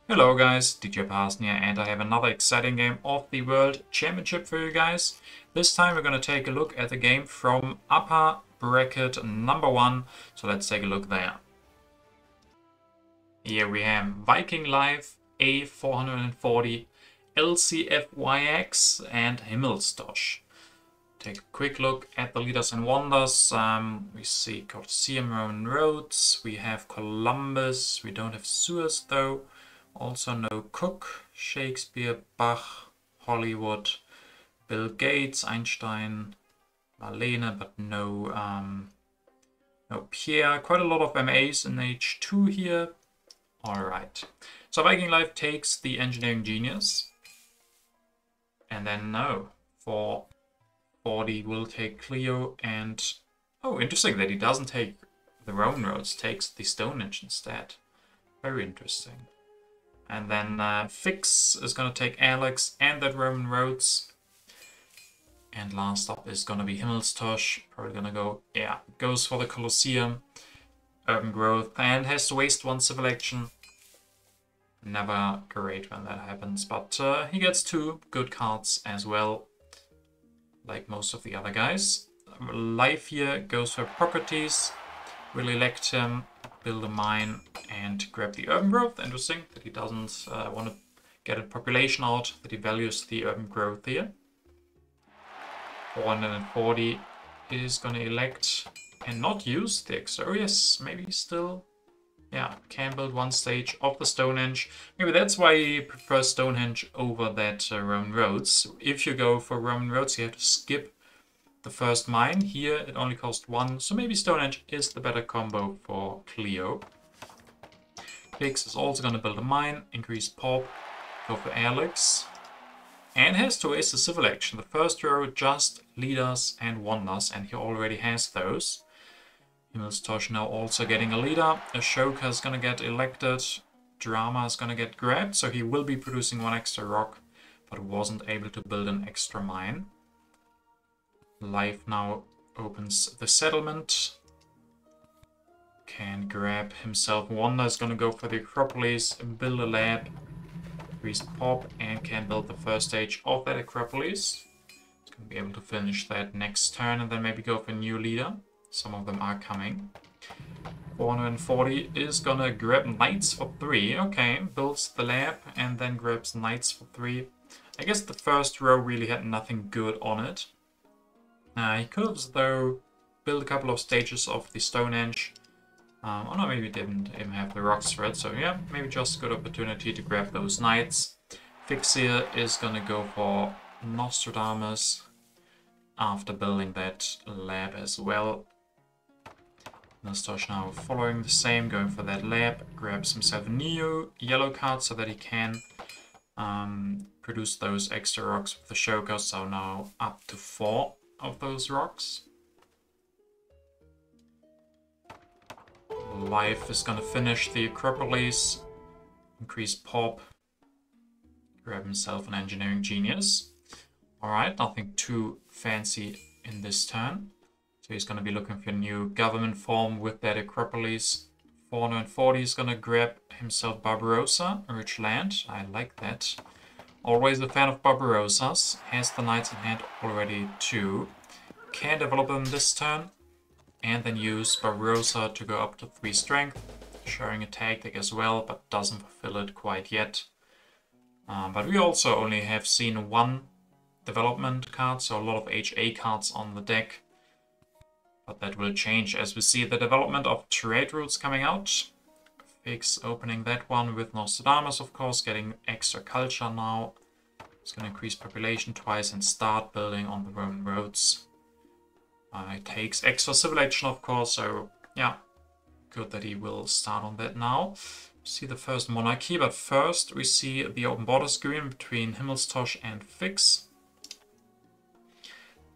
Hello guys, DJParson here, and I have another exciting game of the World Championship for you guys. This time we're going to take a look at the game from upper bracket number 1, so let's take a look there. Here we have Viking Live, A440, LCFYX and Himmelstosh. Take a quick look at the leaders and wonders. We see Colosseum, Roman Roads, we have Columbus, we don't have Suez though. Also no Cook, Shakespeare, Bach, Hollywood, Bill Gates, Einstein, Marlene, but no Pierre. Quite a lot of MAs in H2 here. Alright, so Viking Life takes the Engineering Genius. And then no, for 40 will take Clio and... Oh, interesting that he doesn't take the Roman Roads, takes the Stonehenge instead. Very interesting. And then Fix is going to take Alex and that Roman Roads. And last up is going to be Himmelstosh. Probably going to go, yeah, goes for the Colosseum. Urban Growth and has to waste one civil action. Never great when that happens, but he gets 2 good cards as well. Like most of the other guys. Life here goes for properties. We'll elect him, build a mine, and grab the urban growth. Interesting that he doesn't want to get a population out, that he values the urban growth here. 440 is going to elect and not use the extra. Oh yes, maybe still, yeah, can build one stage of the Stonehenge. Maybe that's why he prefers Stonehenge over that Roman Roads. If you go for Roman Roads, you have to skip the first mine. Here it only costs 1, so maybe Stonehenge is the better combo for Clio. Pix is also going to build a mine, increase pop, go for Alex, and has to waste a civil action. The first row just leaders and wonders, and he already has those. Himmelstosh now also getting a leader. Ashoka is going to get elected. Drama is going to get grabbed, so he will be producing 1 extra rock, but wasn't able to build an extra mine. Life now opens the settlement. Can grab himself. Wanda is going to go for the Acropolis, build a lab, increase pop, and can build the first stage of that Acropolis. He's going to be able to finish that next turn and then maybe go for a new leader. Some of them are coming. 440 is going to grab Knights for 3. Okay, builds the lab and then grabs Knights for 3. I guess the first row really had nothing good on it. He could have, though, built a couple of stages of the Stonehenge. Oh no, maybe didn't even have the rocks for it, so yeah, maybe just a good opportunity to grab those knights. Fixir is gonna go for Nostradamus after building that lab as well. Nostosh now following the same, going for that lab, grabs himself a new yellow card so that he can produce those extra rocks with the Ashoka, so now up to 4 of those rocks. Life is going to finish the Acropolis, increase pop, grab himself an Engineering Genius. Alright, nothing too fancy in this turn. So he's going to be looking for a new government form with that Acropolis. 440 is going to grab himself Barbarossa, a rich land. I like that. Always a fan of Barbarossas. Has the knights in hand already too. Can develop them this turn. And then use Barbarossa to go up to 3 strength. Sharing a tactic as well, but doesn't fulfill it quite yet. But we also only have seen 1 development card, so a lot of HA cards on the deck. But that will change as we see the development of trade routes coming out. Fix opening that one with Nostradamus, of course, getting extra culture now. It's going to increase population twice and start building on the Roman roads. It takes extra civil action, of course, so yeah, good that he will start on that now. See the first monarchy, but first we see the open borders agreement between Himmelstosh and Fix.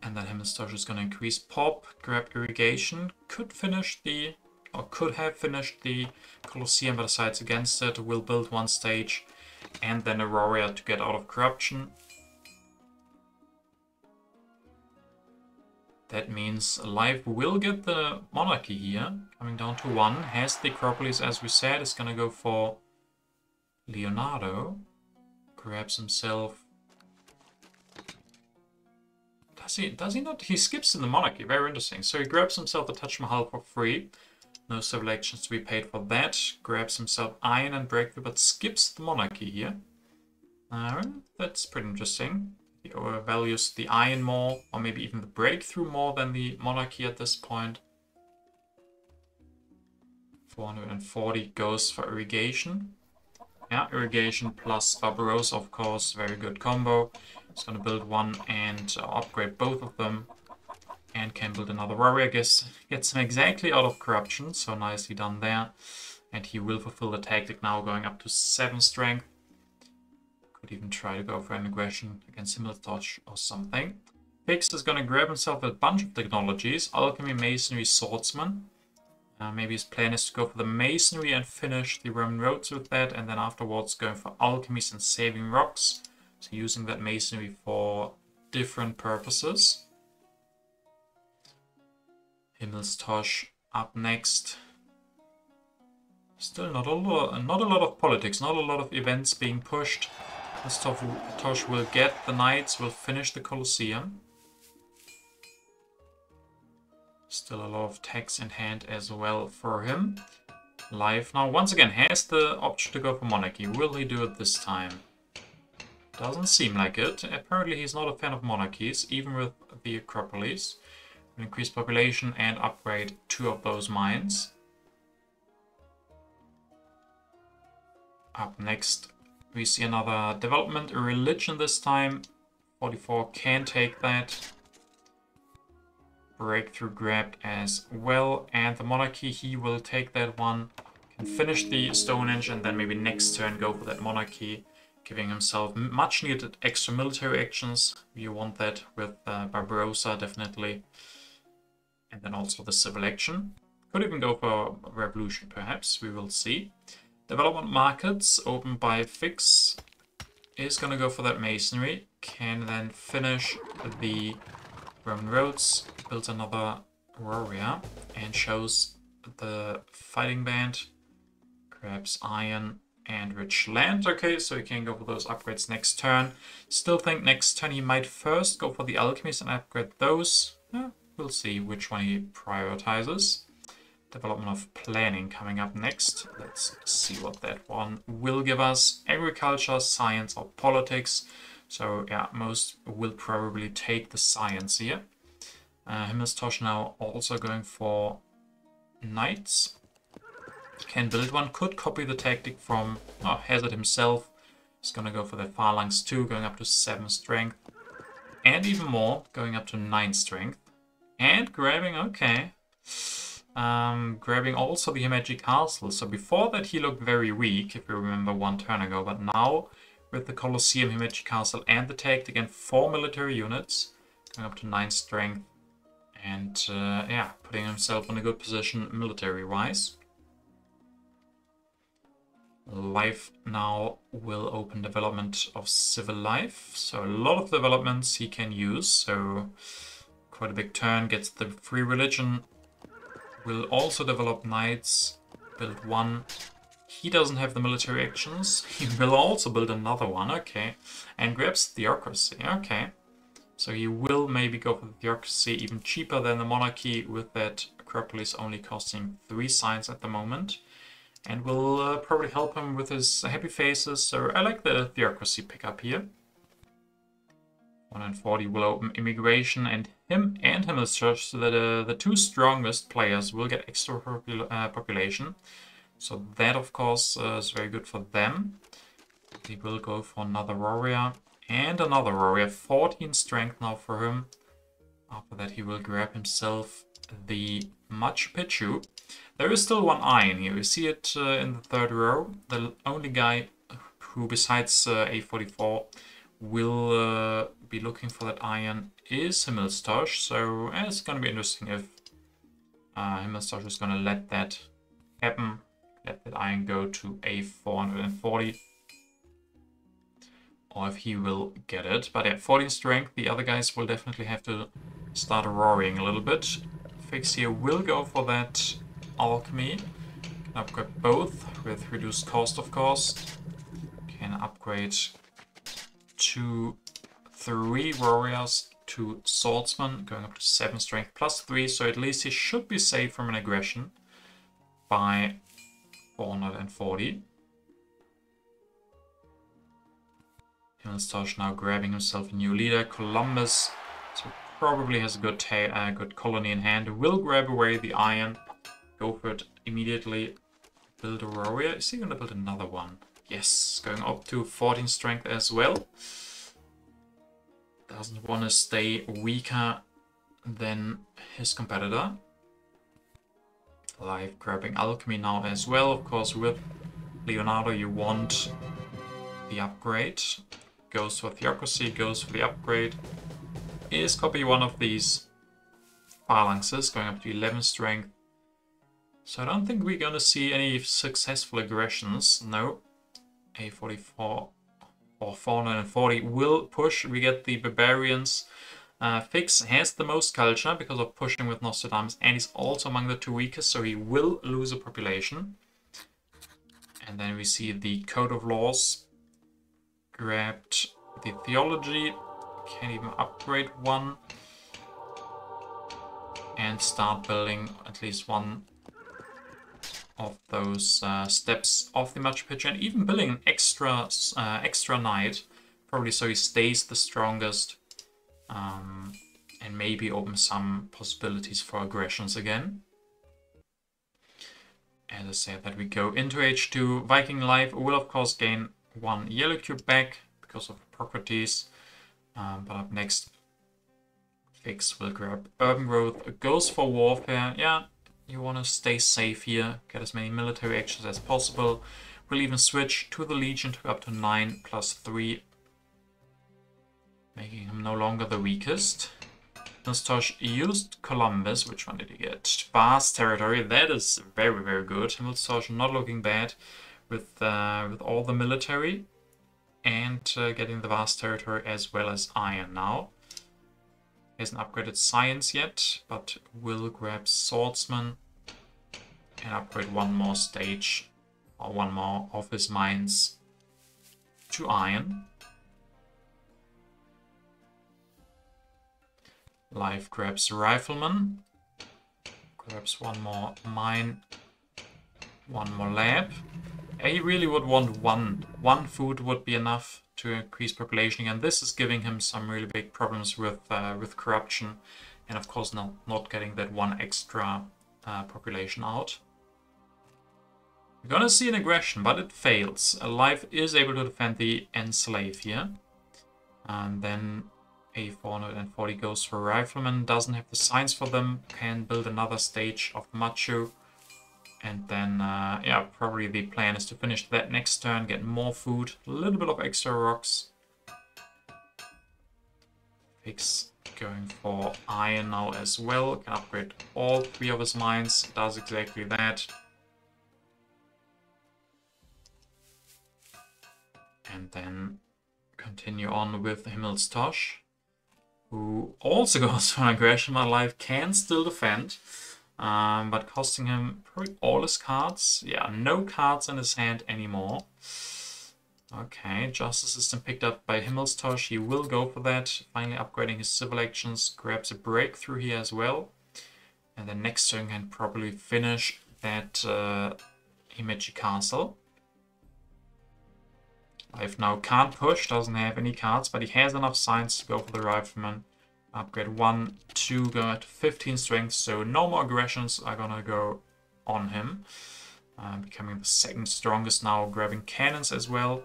And then Himmelstosh is going to increase pop, grab irrigation, could have finished the Colosseum, but decides against it. Will build 1 stage and then Aurora to get out of corruption. That means Life will get the monarchy here, coming down to 1. Has the Acropolis, as we said, is going to go for Leonardo grabs himself... Does he not? He skips in the monarchy. Very interesting. So he grabs himself the Taj Mahal for free. No civil actions to be paid for that. Grabs himself iron and breakthrough, but skips the monarchy here. That's pretty interesting. He values the iron more, or maybe even the breakthrough more than the monarchy at this point. 440 goes for irrigation. Yeah, irrigation plus Barbarossa, of course, very good combo. He's gonna build one and upgrade both of them. And can build another warrior, I guess. Gets him exactly out of corruption, so nicely done there. And he will fulfill the tactic now, going up to 7 strength. Could even try to go for an aggression against Himmelstosh or something. Fix is gonna grab himself a bunch of technologies. Alchemy, Masonry, Swordsman. Maybe his plan is to go for the Masonry and finish the Roman roads with that. And then afterwards going for Alchemies and Saving Rocks. So using that Masonry for different purposes. Himmelstosh up next. Still not a lot of politics, not a lot of events being pushed. Himmelstosh will get the knights, will finish the Colosseum. Still a lot of tax in hand as well for him. Life now once again has the option to go for monarchy. Will he do it this time? Doesn't seem like it. Apparently he's not a fan of monarchies, even with the Acropolis. Increase population and upgrade 2 of those mines. Up next we see another development, a religion this time. 44 can take that. Breakthrough grabbed as well, and the monarchy, he will take that one. Can finish the Stonehenge and then maybe next turn go for that monarchy, giving himself much needed extra military actions. You want that with Barbarossa definitely. And then also the civil action. Could even go for a revolution perhaps, we will see. Development markets opened by Fix is gonna go for that masonry. Can then finish the Roman roads, builds another warrior and shows the fighting band. Grabs iron and rich land. Okay, so he can go for those upgrades next turn. Still think next turn he might first go for the alchemies and upgrade those. We'll see which one he prioritizes. Development of planning coming up next. Let's see what that one will give us. Agriculture, science, or politics. So yeah, most will probably take the science here. Himmelstosh now also going for knights. Can build one. Could copy the tactic from Hazard himself. He's gonna go for the phalanx too, going up to 7 strength. And even more, going up to 9 strength. And grabbing, okay. Grabbing also the Himeji Castle. So before that he looked very weak, if you remember one turn ago. But now, with the Colosseum, Himeji Castle and the tactic and 4 military units, going up to 9 strength. And yeah, putting himself in a good position military-wise. Life now will open development of civil life. So a lot of developments he can use. So quite a big turn, gets the free religion. Will also develop knights, build one. He doesn't have the military actions. He will also build another one, okay. And grabs theocracy, okay. So he will maybe go for the theocracy, even cheaper than the monarchy, with that Acropolis only costing 3 signs at the moment. And will probably help him with his happy faces. So I like the theocracy pickup here. 140 will open immigration, and him and Himmelstosh, so that the 2 strongest players will get extra population. So that, of course, is very good for them. He will go for another warrior and another warrior. 14 strength now for him. After that, he will grab himself the Machu Picchu. There is still 1 iron here. You see it in the 3rd row. The only guy who, besides A44, will be looking for that iron is Himmelstosh. So it's going to be interesting if Himmelstosh is going to let that happen. Let that iron go to A440. Or if he will get it. But at 14 strength, the other guys will definitely have to start roaring a little bit. Fix here will go for that alchemy. Can upgrade both with reduced cost, of course. can upgrade 3 warriors to swordsman, going up to 7 strength plus 3, so at least he should be safe from an aggression by 440. Himmelstosh now grabbing himself a new leader. Columbus, so probably has a good colony in hand. Will grab away the iron, go for it immediately. Build a warrior. Is he going to build another one? Yes, going up to 14 strength as well. Doesn't want to stay weaker than his competitor. Live grabbing alchemy now as well. Of course, with Leonardo, you want the upgrade. Goes for theocracy, goes for the upgrade. Is copy one of these phalanxes, going up to 11 strength. So I don't think we're going to see any successful aggressions. No. A44 or 440 will push. We get the barbarians. Fix has the most culture because of pushing with Nostradamus, and he's also among the 2 weakest, so he will lose a population. And then we see the Code of Laws. Grabbed the Theology. Can't even upgrade one. And start building at least one of those steps of the Machu Picchu, and even building an extra knight, probably so he stays the strongest, and maybe open some possibilities for aggressions again. As I said, that we go into H2. Viking Life will of course gain 1 yellow cube back because of properties, but up next, Fix will grab Urban Growth, goes for Warfare. Yeah. You want to stay safe here, get as many military actions as possible. We'll even switch to the Legion to up to 9 plus 3, making him no longer the weakest. Himmelstosh used Columbus. Which one did he get? Vast territory. That is very, very good. Himmelstosh not looking bad with all the military and getting the vast territory as well as iron now. Hasn't upgraded science yet, but will grab swordsman and upgrade 1 more stage or 1 more of his mines to iron. Life grabs rifleman, grabs 1 more mine, 1 more lab. He really would want one food would be enough to increase population, and this is giving him some really big problems with corruption, and of course not getting that 1 extra population out. We're gonna see an aggression, but it fails. Life is able to defend the enslave here, and then A440 goes for rifleman. Doesn't have the science for them. Can build another stage of Machu. And then, yeah, probably the plan is to finish that next turn, get more food, a little bit of extra rocks. Fix going for iron now as well. Can upgrade all 3 of his mines. Does exactly that. And then continue on with Himmelstosh, who also goes for an aggression. My life can still defend. But costing him probably all his cards. Yeah, no cards in his hand anymore. Okay, Justice System picked up by Himmelstosh. He will go for that. Finally upgrading his civil actions. Grabs a breakthrough here as well. And then next turn can probably finish that Himeji Castle. Life now can't push, doesn't have any cards, but he has enough science to go for the Rifleman. Upgrade 1, 2, go to 15 strength, so no more aggressions are gonna go on him. Becoming the 2nd strongest now, grabbing cannons as well.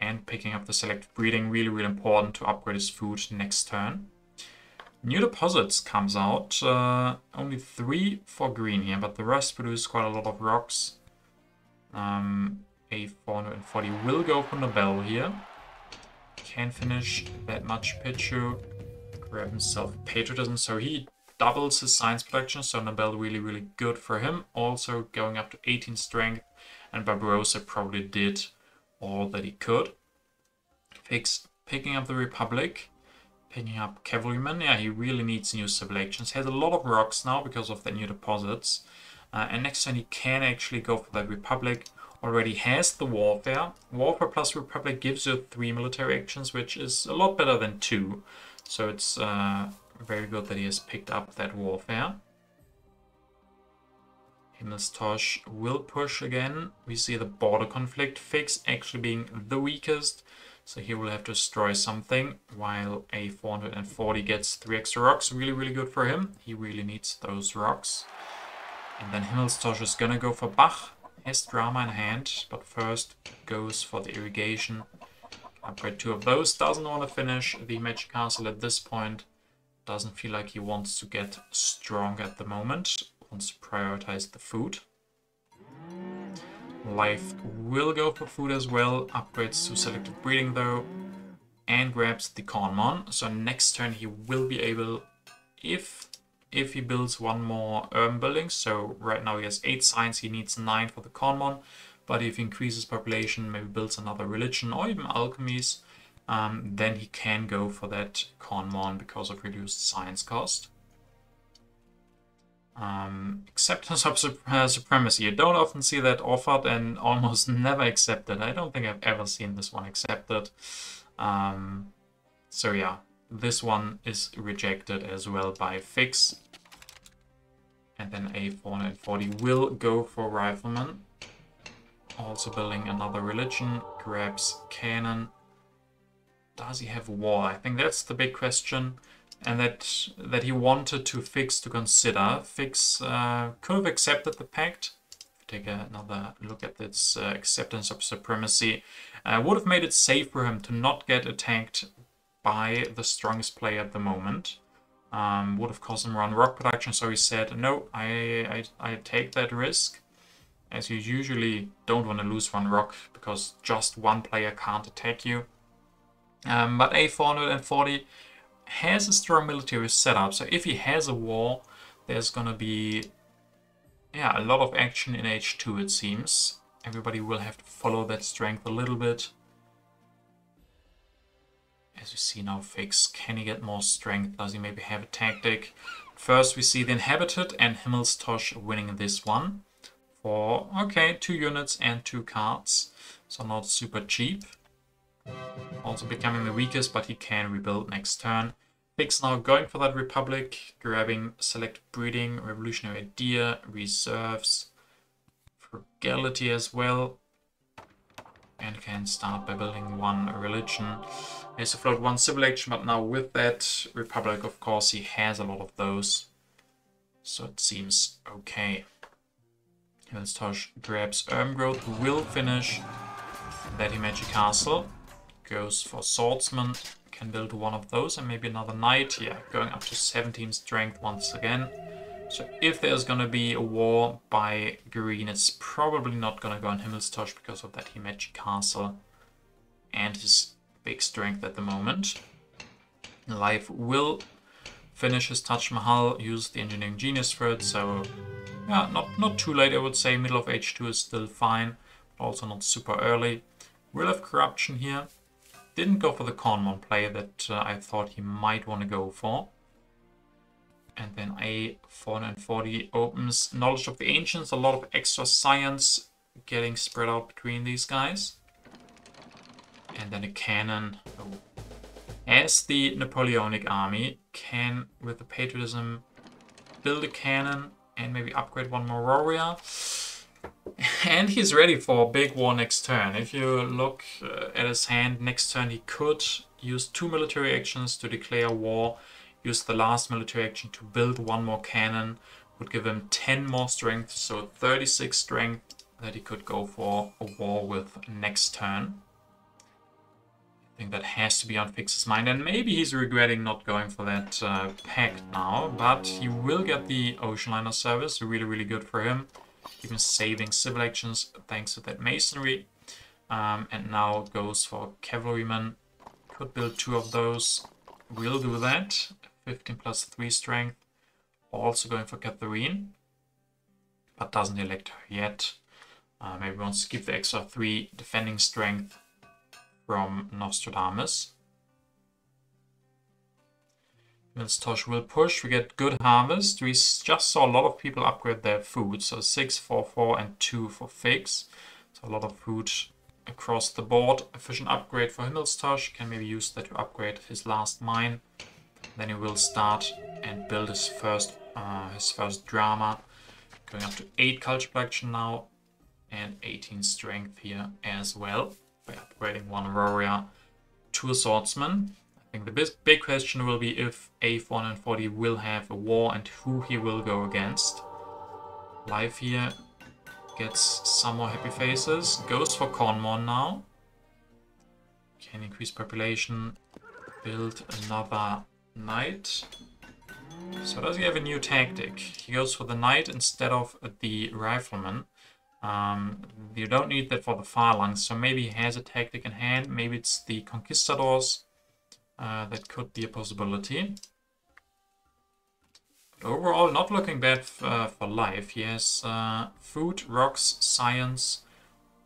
And picking up the selective breeding, really, really important to upgrade his food next turn. New deposits comes out, only 3 for green here, but the rest produce quite a lot of rocks. A440 will go for Nobel here. Can finish that Machu Picchu. Grab himself patriotism, so he doubles his science production, so Nobel really, really good for him. Also going up to 18 strength, and Barbarossa probably did all that he could. Fix picking up the Republic, picking up Cavalryman. Yeah, he really needs new civil actions. He has a lot of rocks now because of the new deposits. And next turn he can actually go for that Republic, already has the Warfare. Warfare plus Republic gives you 3 military actions, which is a lot better than 2. So it's very good that he has picked up that Warfare. Himmelstosh will push again. We see the border conflict fix actually being the weakest. So he will have to destroy something, while a 440 gets 3 extra rocks. Really, really good for him. He really needs those rocks. And then Himmelstosh is gonna go for Bach. Has drama in hand, but first goes for the irrigation. Upgrade 2 of those. Doesn't want to finish the Magic Castle at this point. Doesn't feel like he wants to get strong at the moment. Wants to prioritize the food. Life will go for food as well. Upgrades to selective breeding though. And grabs the Conmon. So next turn he will be able, if he builds one more urban building. So right now he has 8 science, he needs 9 for the Conmon. But if he increases population, maybe builds another religion or even alchemies, then he can go for that Conmon because of reduced science cost. Acceptance of Supremacy. You don't often see that offered and almost never accepted. I don't think I've ever seen this one accepted. So yeah, this one is rejected as well by Fix. And then a 440 will go for Rifleman. Also building another religion. Grabs Cannon. Does he have war? I think that's the big question. And that he wanted to Fix to consider. Fix could have accepted the pact. If you take another look at this acceptance of Supremacy, would have made it safe for him to not get attacked by the strongest player at the moment. Would have caused him run rock production, so he said, no, I take that risk. As you usually don't want to lose one rock because just one player can't attack you. But a 440 has a strong military setup, so if he has a war, there's gonna be a lot of action in H2, it seems. Everybody will have to follow that strength a little bit. As you see now, Fix, can he get more strength? Does he maybe have a tactic? First we see the Inhabited and Himmelstosh winning this one for, okay, 2 units and 2 cards, so not super cheap. Also becoming the weakest, but he can rebuild next turn. Fix now going for that Republic, grabbing Select Breeding, Revolutionary Idea, Reserves, Frugality as well. And can start by building 1 religion. He has to float 1 civil action, but now with that Republic, of course, he has a lot of those. So it seems okay. Himmelstosh grabs Urban Growth, will finish that Magic Castle. Goes for Swordsman, can build 1 of those and maybe another Knight. Yeah, going up to 17 strength once again. So if there's gonna be a war by green, it's probably not gonna go on Himmelstosh because of that Magic Castle and his big strength at the moment. Life will finish his Taj Mahal, use the Engineering Genius for it, so yeah, not too late I would say. Middle of H2 is still fine, but also not super early. Will have Corruption here. Didn't go for the Conmon play that I thought he might want to go for. And then a 440 opens Knowledge of the Ancients, a lot of extra science getting spread out between these guys. And then a cannon. Oh. As the Napoleonic army can, with the patriotism, build a cannon and maybe upgrade 1 more warrior. And he's ready for a big war next turn. If you look at his hand, next turn he could use 2 military actions to declare war, use the last military action to build 1 more cannon, would give him 10 more strength, so 36 strength that he could go for a war with next turn. I think that has to be on Fix's mind, and maybe he's regretting not going for that pact now, but he will get the Ocean Liner service, really, really good for him. Even saving civil actions thanks to that masonry. And now goes for cavalryman. Could build 2 of those. Will do that. 15 plus 3 strength. Also going for Catherine. But doesn't elect her yet. Maybe wants to keep the extra 3 defending strength from Nostradamus. Himmelstosh will push. We get good harvest. We just saw a lot of people upgrade their food. So 6, 4, 4 and 2 for Fix. So a lot of food across the board. Efficient upgrade for Himmelstosh. Can maybe use that to upgrade his last mine. Then he will start and build his first drama. Going up to 8 culture production now. And 18 strength here as well. By upgrading 1 warrior to a swordsman. I think the big question will be if A440 will have a war and who he will go against. Life here gets some more happy faces. Goes for Cornmore now. Can increase population. Build another knight. So does he have a new tactic? He goes for the knight instead of the rifleman. You don't need that for the phalanx, so maybe he has a tactic in hand. Maybe it's the conquistadors. That could be a possibility. But overall, not looking bad for life. He has food, rocks, science,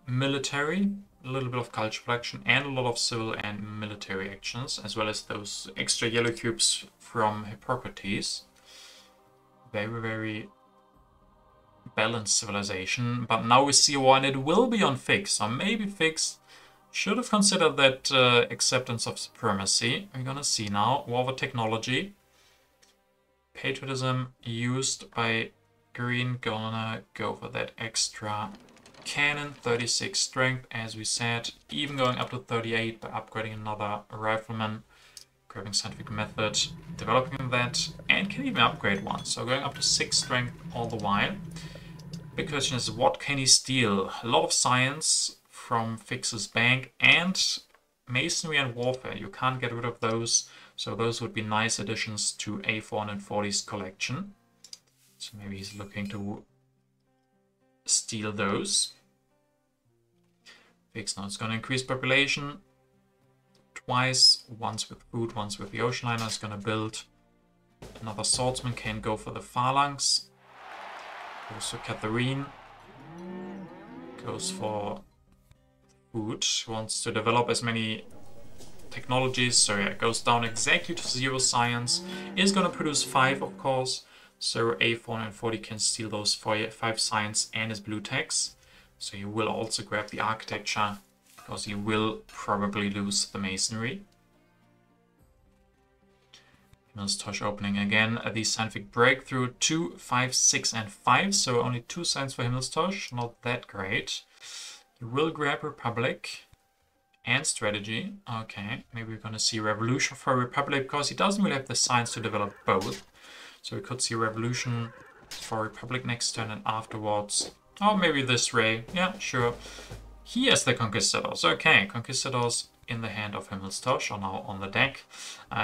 military, a little bit of culture production, and a lot of civil and military actions, as well as those extra yellow cubes from Hippocrates. Very, very balanced civilization. But now we see one, it will be on Fix. So maybe Fix should have considered that acceptance of supremacy. We're gonna see now. War over technology. Patriotism used by Green. Gonna go for that extra cannon. 36 strength, as we said. Even going up to 38 by upgrading another rifleman. Grabbing scientific method. Developing that. And can even upgrade one. So going up to 6 strength all the while. Big question is, what can he steal? A lot of science from Fix's bank and masonry and warfare. You can't get rid of those, so those would be nice additions to A440's collection. So maybe he's looking to steal those. Fix now is going to increase population twice, once with food, once with the ocean liner. Is going to build another swordsman, can go for the phalanx. Goes for Catherine. Goes for food. Wants to develop as many technologies. So yeah, it goes down exactly to 0 science. Is going to produce 5, of course. So A440 can steal those 5 science and his blue techs. So he will also grab the architecture, because he will probably lose the masonry. Himmelstosh opening again. The scientific breakthrough 2, 5, 6, and 5. So only 2 science for Himmelstosh. Not that great. He will grab Republic and strategy. Okay, maybe we're going to see Revolution for Republic, because he doesn't really have the science to develop both. So we could see Revolution for Republic next turn and afterwards. Oh, maybe this Ray. Yeah, sure. He has the Conquistadors. Okay, Conquistadors in the hand of Himmelstosh are now on the deck.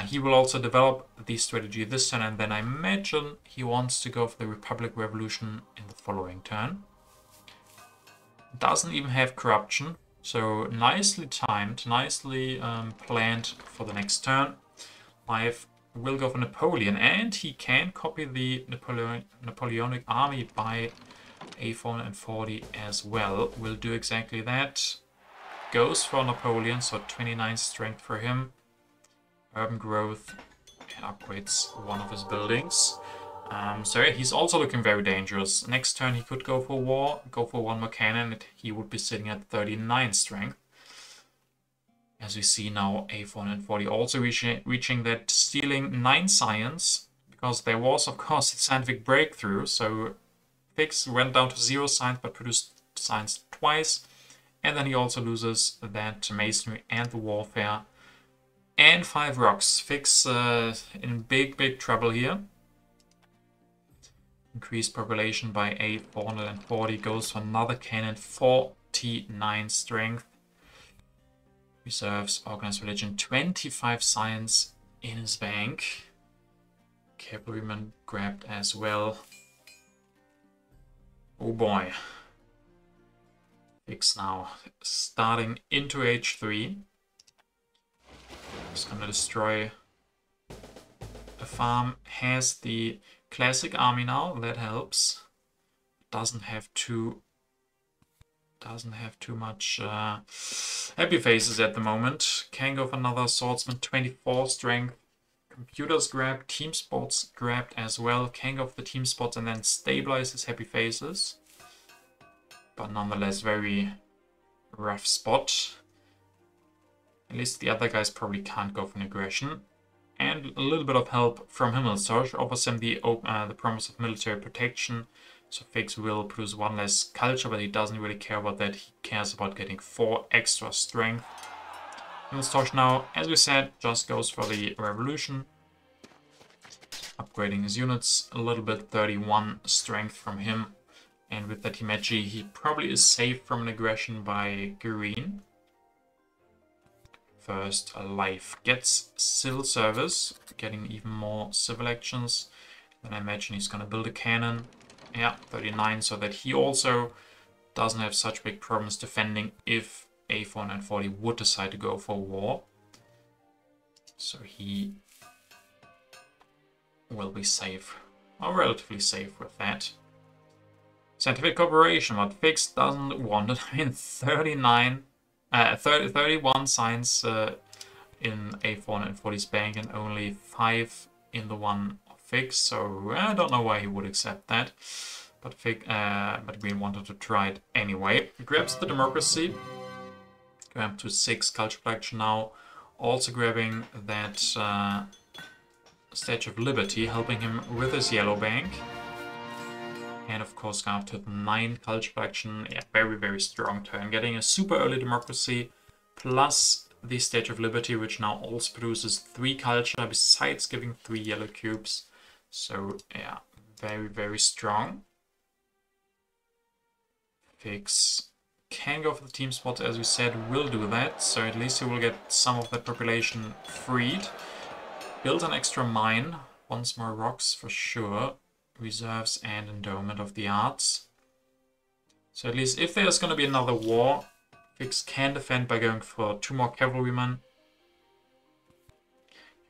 He will also develop the strategy this turn, and then I imagine he wants to go for the Republic Revolution in the following turn. Doesn't even have corruption, so nicely timed, nicely planned for the next turn. Life will go for Napoleon, and he can copy the Napoleonic army by A440 as well. Will do exactly that. Goes for Napoleon, so 29 strength for him. Urban growth, and upgrades one of his buildings. So yeah, he's also looking very dangerous. Next turn he could go for war, go for 1 more cannon, and he would be sitting at 39 strength. As we see now, A440 also reaching that, stealing 9 science, because there was of course a scientific breakthrough. So Fix went down to 0 science but produced science twice. And then he also loses that masonry and the warfare. And 5 rocks. Fix in big trouble here. Increased population by A440. Goes for another cannon. 49 strength. Reserves organized religion. 25 science in his bank. Cavalryman grabbed as well. Oh boy. Fix now starting into H3. Just gonna destroy a farm. Has the classic army now, that helps. Doesn't have too much happy faces at the moment. Can go for another swordsman. 24 strength. Computers grabbed, team sports grabbed as well. Can go for the team sports and then stabilize his happy faces. But nonetheless, very rough spot. At least the other guys probably can't go for an aggression. And a little bit of help from Himmelsorge offers him the promise of military protection. So Fix will produce 1 less culture, but he doesn't really care about that. He cares about getting 4 extra strength. Himmelsorge now, as we said, just goes for the revolution. Upgrading his units a little bit, 31 strength from him. And with that Himeji, he probably is safe from an aggression by green. First, life gets civil service, getting even more civil actions. Then I imagine he's going to build a cannon. Yeah, 39, so that he also doesn't have such big problems defending if A440 would decide to go for war. So he will be safe, or relatively safe with that. Scientific cooperation, but Fix doesn't want it. I mean, 31 signs in A440's bank and only 5 in the one of Fix, so I don't know why he would accept that. But Green wanted to try it anyway. He grabs the democracy, grab to 6 culture collection now, also grabbing that Statue of Liberty, helping him with his yellow bank. And of course, going up to 9 culture collection. Yeah, very, very strong turn. Getting a super early democracy plus the Statue of Liberty, which now also produces 3 culture besides giving 3 yellow cubes. So yeah, very, very strong. Fix can go for the team spot, as we said, will do that. So at least he will get some of that population freed. Build an extra mine. Once more rocks for sure. Reserves and endowment of the arts. So at least if there's going to be another war, Fix can defend by going for 2 more cavalrymen.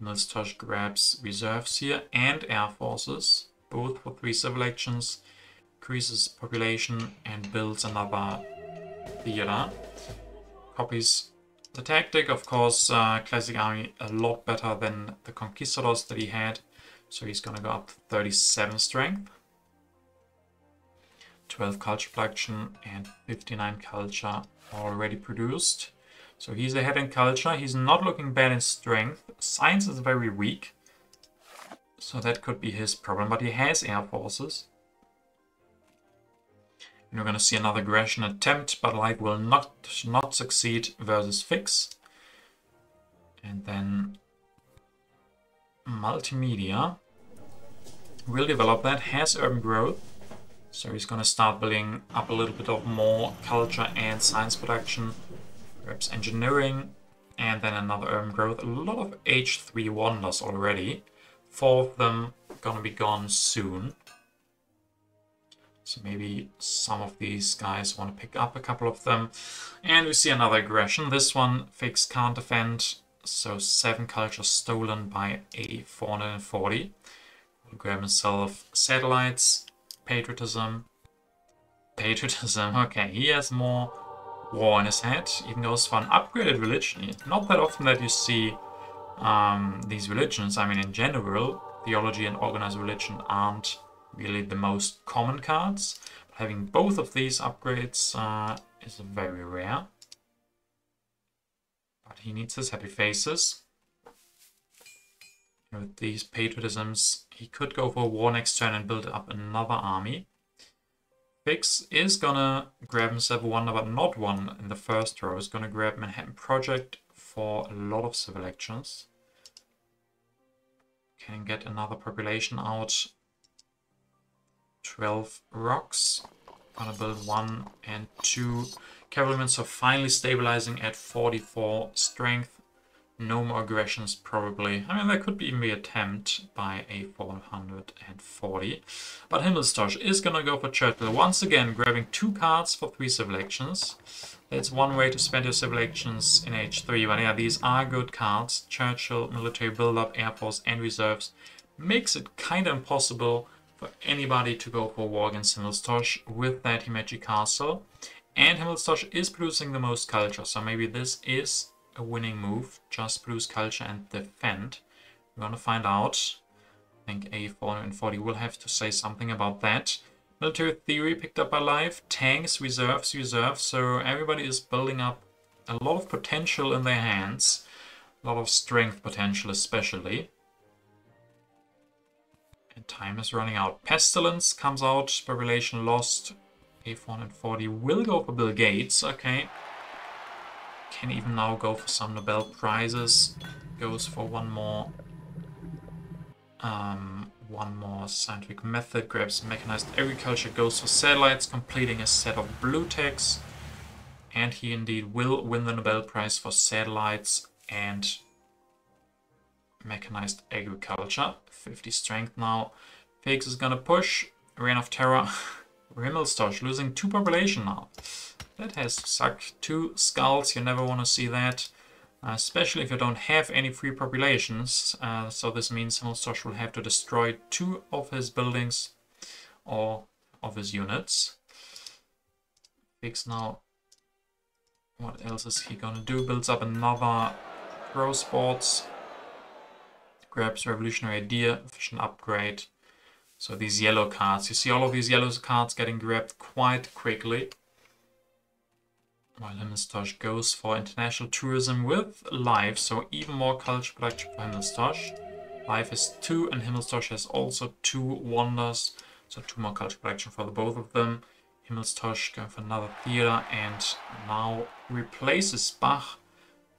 Himmelsorge grabs reserves here and air forces, both for 3 civil actions, increases population and builds another theater. Copies the tactic, of course, classic army a lot better than the conquistadors that he had. So he's going to go up to 37 strength, 12 culture production, and 59 culture already produced. So he's ahead in culture. He's not looking bad in strength. Science is very weak, so that could be his problem. But he has air forces. And we're going to see another aggression attempt, but Light will not succeed versus Fix. And then Multimedia will develop that, has urban growth, so he's going to start building up a little bit of more culture and science production, perhaps engineering, and then another urban growth. A lot of H3 wonders already, 4 of them going to be gone soon. So maybe some of these guys want to pick up a couple of them. And we see another aggression. This one Fix can't defend. So 7 culture stolen by A440. We'll grab himself satellites, patriotism. Patriotism, okay, he has more war in his head. Even goes for an upgraded religion. Not that often that you see these religions. I mean, in general, theology and organized religion aren't really the most common cards. Having both of these upgrades is very rare. But he needs his happy faces. With these patriotisms, he could go for a war next turn and build up another army. Fix is gonna grab himself a wonder, but not one in the first row. He's gonna grab Manhattan Project for a lot of civil actions. Can get another population out. 12 rocks. Gonna build 1 and 2 cavalrymen, so finally stabilizing at 44 strength. No more aggressions probably. I mean, there could be even be attempt by A440. But Himmelsorge is gonna go for Churchill once again, grabbing 2 cards for 3 civil actions. That's one way to spend your civil actions in H3. But yeah, these are good cards. Churchill, military build-up, air force, and reserves makes it kind of impossible for anybody to go for war against Himmelsorge with that Himeji Castle. And Himmelsorge is producing the most culture, so maybe this is a winning move. Just produce culture and defend. We're gonna find out. I think A440 will have to say something about that. Military theory picked up by life. Tanks, reserves, reserves. So everybody is building up a lot of potential in their hands. A lot of strength potential especially. And time is running out. Pestilence comes out. Population lost. A440 will go for Bill Gates. Okay. Can even now go for some Nobel Prizes. Goes for one more scientific method. Grabs mechanized agriculture. Goes for satellites, completing a set of blue techs. And he indeed will win the Nobel Prize for satellites and mechanized agriculture. 50 strength now. Fix is gonna push. Reign of Terror. Himmelstosh losing 2 population now. That has sucked. 2 skulls, you never want to see that. Especially if you don't have any free populations. So this means Himmelstosh will have to destroy 2 of his buildings or of his units. Fix now. What else is he gonna do? Builds up another pro sports. Grabs revolutionary idea, efficient upgrade. So these yellow cards, you see all of these yellow cards getting grabbed quite quickly. While Himmelstosh goes for international tourism with life, so even more culture production for Himmelstosh. Life is 2 and Himmelstosh has also 2 wonders, so 2 more culture production for the both of them. Himmelstosh going for another theater and now replaces Bach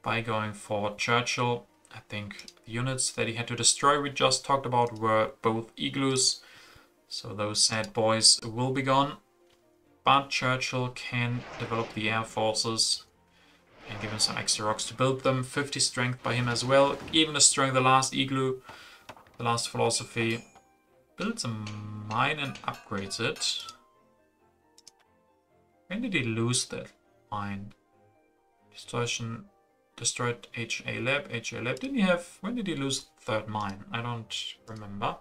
by going for Churchill. I think the units that he had to destroy we just talked about were both igloos. So those sad boys will be gone. But Churchill can develop the air forces and give him some extra rocks to build them. 50 strength by him as well. Even destroying the last igloo, the last philosophy. Builds a mine and upgrades it. When did he lose that mine? Destroyed HA Lab. Didn't he have... When did he lose the 3rd mine? I don't remember.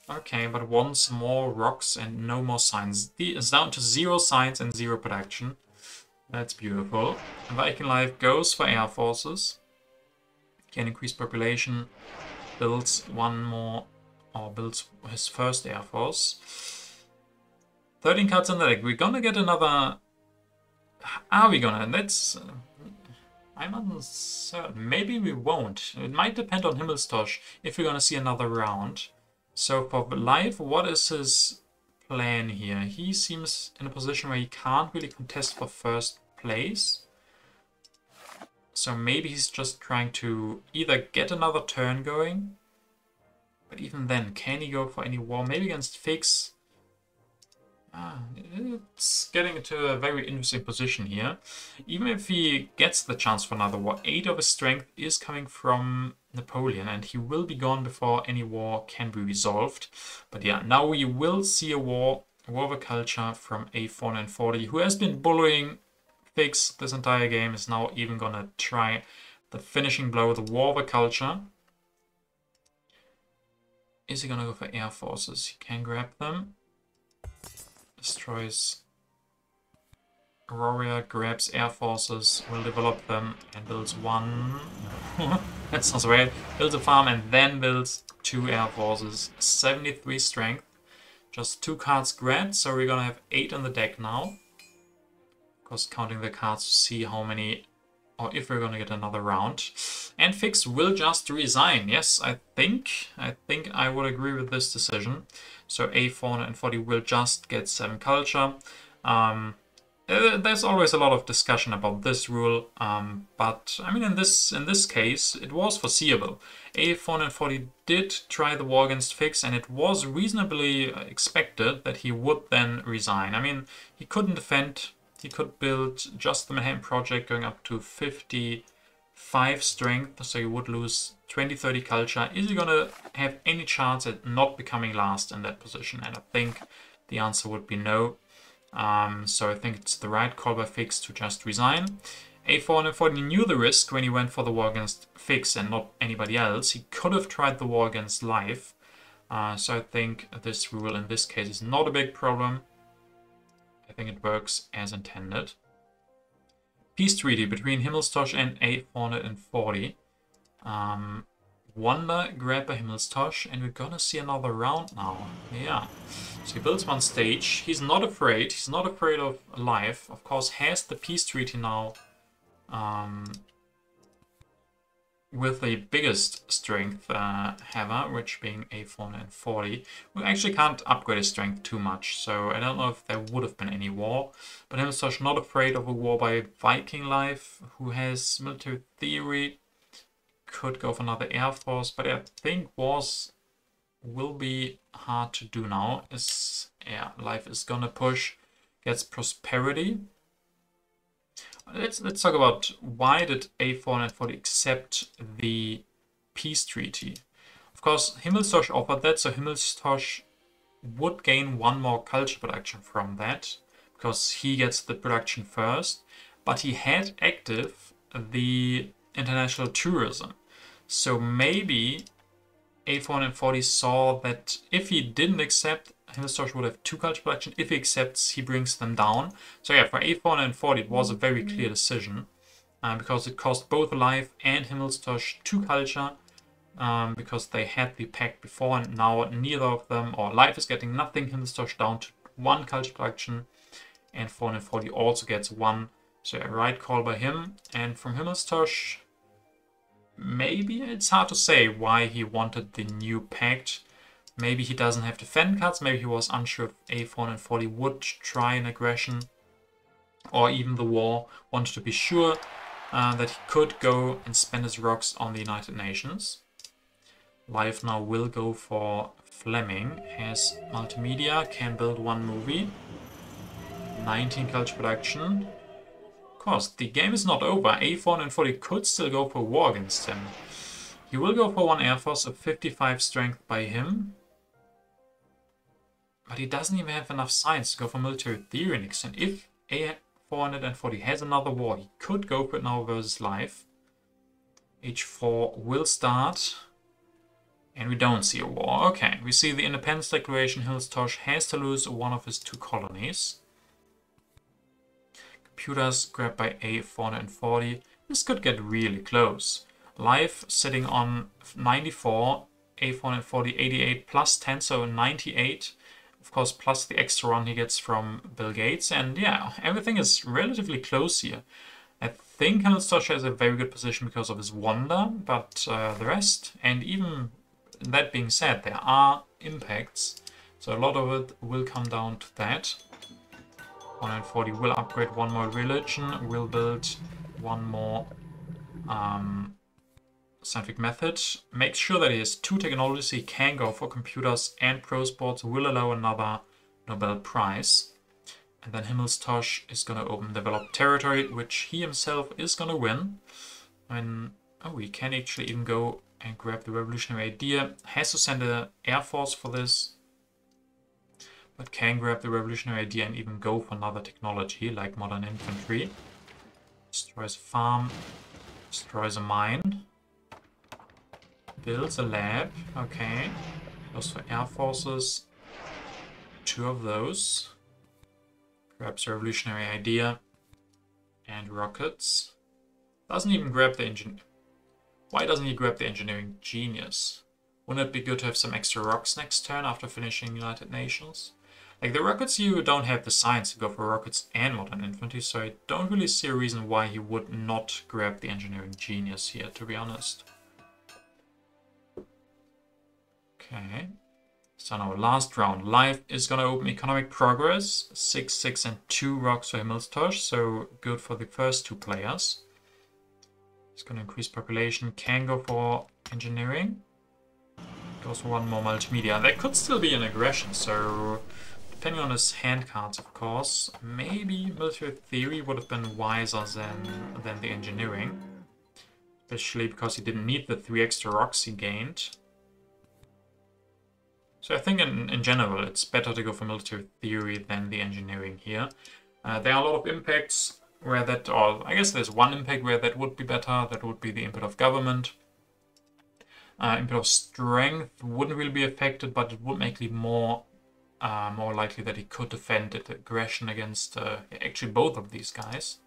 Okay, but once more rocks and no more signs. It's down to 0 signs and 0 production. That's beautiful. Viking Life goes for air forces. Can increase population. Builds one more, or builds his first air force. 13 cards in the deck. We're gonna get another... Are we gonna? That's... I'm uncertain. Maybe we won't. It might depend on Himmelstosh if we're gonna see another round. So for life, what is his plan here? He seems in a position where he can't really contest for 1st place. So maybe he's just trying to either get another turn going. But even then, can he go for any war? Maybe against Fix. It's getting into a very interesting position here. Even if he gets the chance for another war, 8 of his strength is coming from Napoleon, and he will be gone before any war can be resolved. But yeah, now we will see a war of a culture from A440, who has been bullying Fix this entire game, is now even gonna try the finishing blow, the war of a culture. Is he gonna go for air forces? He can grab them. Destroys Aurora, grabs air forces, will develop them and builds 1. That sounds right. Builds a farm and then builds 2 air forces. 73 strength. Just 2 cards grabbed, so we're gonna have 8 on the deck now. Of course, counting the cards to see how many, or if we're gonna get another round. And Fix will just resign. Yes, I think I would agree with this decision. So A440 will just get 7 culture. There's always a lot of discussion about this rule, but I mean in this case it was foreseeable. A440 did try the war against Fix, and it was reasonably expected that he would then resign. I mean, he couldn't defend. He could build just the Manhattan Project going up to 55 strength, so he would lose 20-30 culture. Is he gonna have any chance at not becoming last in that position? And I think the answer would be no. So I think it's the right call by Fix to just resign. A440 knew the risk when he went for the war against Fix and not anybody else. He could have tried the war against Life. So I think this rule in this case is not a big problem. I think it works as intended. Peace treaty between Himmelstosh and A440. Wonder, grab by Himmelstosh, and we're gonna see another round now. Yeah. So he builds one stage. He's not afraid. He's not afraid of life. Of course, has the peace treaty now. With the biggest strength Heather, which being A440. We actually can't upgrade his strength too much, so I don't know if there would have been any war. But Himmelstosh not afraid of a war by Viking Life, who has military theory. Could go for another air force, but I think wars will be hard to do now. Life is gonna push, gets prosperity. Let's talk about why did A440 accept the peace treaty. Of course, Himmelstosh offered that, so Himmelstosh would gain one more culture production from that, because he gets the production first, but he had active the international tourism. So maybe A440 saw that if he didn't accept, Himmelstosh would have 2 culture production. If he accepts, he brings them down. So yeah, for A440 it was a very clear decision, because it cost both Life and Himmelstosh 2 culture, because they had the pact before, and now neither of them, or Life is getting nothing, Himmelstosh down to 1 culture production, and 440 also gets 1. So a right call by him, and from Himmelstosh, maybe it's hard to say why he wanted the new pact. Maybe he doesn't have defend cards, maybe he was unsure if A440 would try an aggression or even the war, wanted to be sure that he could go and spend his rocks on the United Nations. Life now will go for Fleming, has multimedia, can build 1 movie, 19 culture production. Of course, the game is not over. A440 could still go for war against him. He will go for 1 air force, so 55 strength by him. But he doesn't even have enough science to go for military theory next turn. If A440 has another war, he could go for it now versus Life. H4 will start. And we don't see a war. Okay, we see the Independence Declaration. Himmelstosh has to lose 1 of his 2 colonies. Computers grabbed by A440. This could get really close. Life sitting on 94, A440 88 plus 10, so 98. Of course, plus the extra run he gets from Bill Gates. And yeah, everything is relatively close here. I think Himmelstosh has a very good position because of his wonder, but the rest, and even that being said, there are impacts. So a lot of it will come down to that. 140 will upgrade 1 more religion, will build 1 more scientific method. Make sure that he has 2 technologies he can go for. Computers and pro sports will allow another Nobel Prize. And then Himmelstosh is going to open developed territory, which he himself is going to win. We can actually even go and grab the revolutionary idea. Has to send an air force for this, but can grab the revolutionary idea and even go for another technology like modern infantry. Destroys a farm, destroys a mine, builds a lab. Okay, goes for air forces, 2 of those. Grabs the revolutionary idea and rockets. Doesn't even grab the engine. Why doesn't he grab the engineering genius? Wouldn't it be good to have some extra rocks next turn after finishing United Nations? Like, the rockets, you don't have the science to go for rockets and modern infantry, so I don't really see a reason why he would not grab the engineering genius here, to be honest. Okay. So now last round. Life is going to open economic progress. 6, 6 and 2 rocks for Himmelstosh, so good for the first 2 players. He's going to increase population, can go for engineering. Goes for 1 more multimedia. That could still be an aggression, so depending on his hand cards, of course, maybe military theory would have been wiser than the engineering. Especially because he didn't need the 3 extra rocks he gained. So I think in general it's better to go for military theory than the engineering here. There are a lot of impacts where that, or I guess there's 1 impact where that would be better. That would be the input of government. Input of strength wouldn't really be affected, but it would make it more likely that he could defend the aggression against actually both of these guys.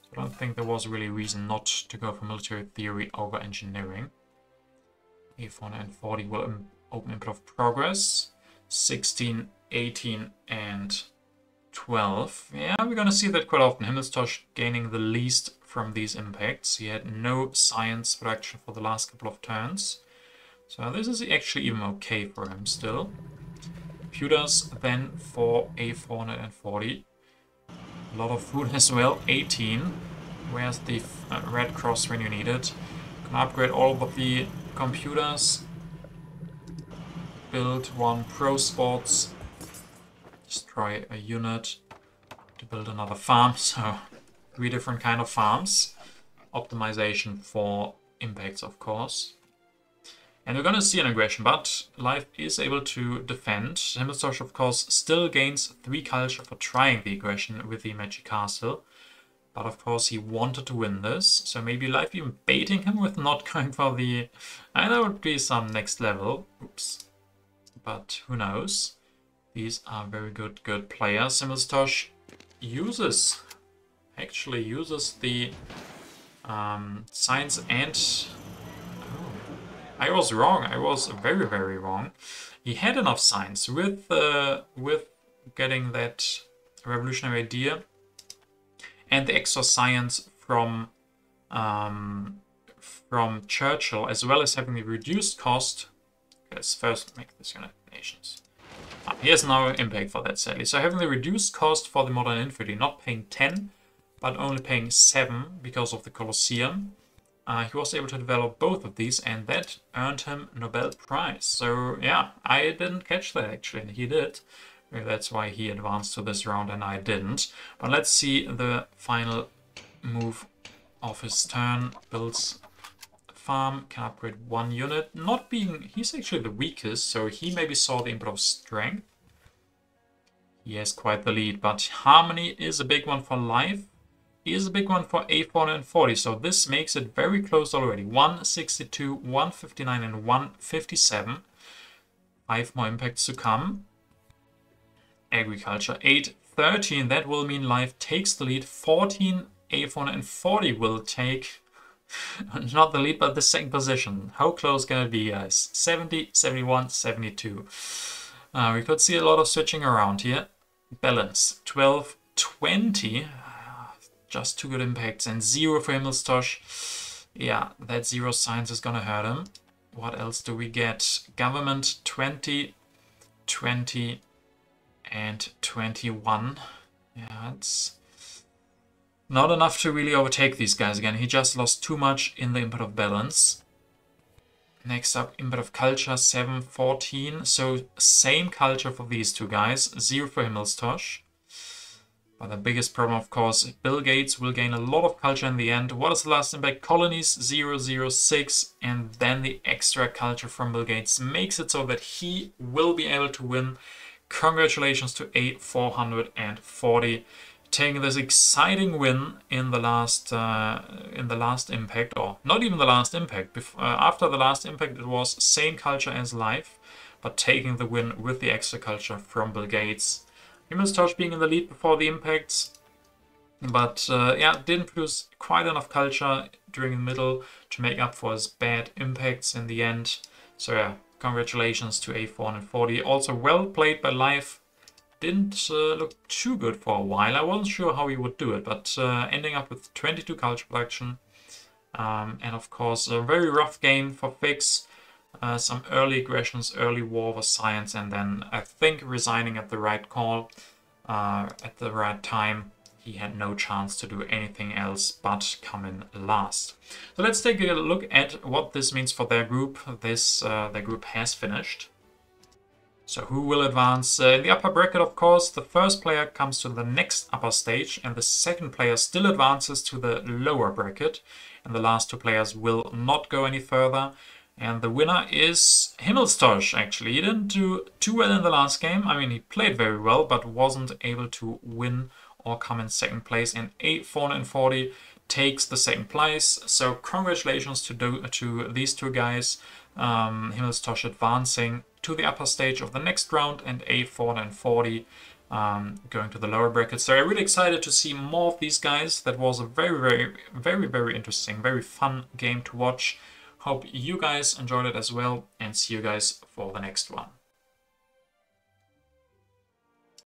So I don't think there was really a reason not to go for military theory over engineering. A440 will open input of progress. 16, 18, and 12. Yeah, we're gonna see that quite often. Himmelstosh gaining the least from these impacts. He had no science production for the last couple of turns. So this is actually even okay for him still. Computers then for A440. A lot of food as well. 18. Where's the red cross when you need it? Can upgrade all of the computers. Build one pro sports. Destroy a unit to build another farm. So 3 different kind of farms. Optimization for impacts, of course. And we're going to see an aggression, but Life is able to defend. Himmelstosh, of course, still gains 3 culture for trying the aggression with the Magic Castle. But of course he wanted to win this, so maybe Life even baiting him with not going for the... that would be some next level. Oops. But who knows. These are very good players. Himmelstosh actually uses the science and... I was wrong. I was very wrong. He had enough science with getting that revolutionary idea and the extra science from Churchill, as well as having the reduced cost. Let's first make this United Nations. He has no impact for that, sadly. So having the reduced cost for the modern infantry, not paying 10, but only paying 7 because of the Colosseum. He was able to develop both of these, and that earned him Nobel Prize. So yeah, I didn't catch that actually, and he did. Maybe that's why he advanced to this round and I didn't. But let's see the final move of his turn. Builds a farm, can upgrade 1 unit. Not being, he's actually the weakest, so he maybe saw the input of strength. He has quite the lead, but harmony is a big one for Life. He is a big one for A440, so this makes it very close already. 162, 159, and 157. 5 more impacts to come. Agriculture, 8, 13. That will mean Life takes the lead. 14, A440 will take, not the lead, but the second position. How close can it be, guys? 70, 71, 72. We could see a lot of switching around here. Balance, 12, 20. Just 2 good impacts and 0 for Himmelstosh. Yeah, that 0 science is gonna hurt him. What else do we get? Government 20, 20, and 21. Yeah, it's not enough to really overtake these guys again. He just lost too much in the input of balance. Next up, input of culture 7, 14. So same culture for these 2 guys. 0 for Himmelstosh. But the biggest problem, of course, Bill Gates will gain a lot of culture in the end. What is the last impact? Colonies 006, and then the extra culture from Bill Gates makes it so that he will be able to win. Congratulations to A440, taking this exciting win in the last impact, or not even the last impact. After the last impact, it was same culture as Life, but taking the win with the extra culture from Bill Gates. Himmelstosh being in the lead before the impacts, but yeah, didn't produce quite enough culture during the middle to make up for his bad impacts in the end. So yeah, congratulations to A440. Also well played by Life. Didn't look too good for a while. I wasn't sure how he would do it, but ending up with 22 culture production. And of course, a very rough game for Fix. Some early aggressions, early war with science, and then I think resigning at the right call, at the right time. He had no chance to do anything else but come in last. So let's take a look at what this means for their group. Their group has finished. So who will advance? In the upper bracket, of course, the first player comes to the next upper stage, and the second player still advances to the lower bracket, and the last 2 players will not go any further. And the winner is Himmelstosh, actually. He didn't do too well in the last game. I mean, he played very well, but wasn't able to win or come in second place. And A440 takes the second place. So congratulations to these 2 guys. Himmelstosh advancing to the upper stage of the next round, and A440 going to the lower bracket. So I'm really excited to see more of these guys. That was a very interesting, very fun game to watch. Hope you guys enjoyed it as well, and see you guys for the next one.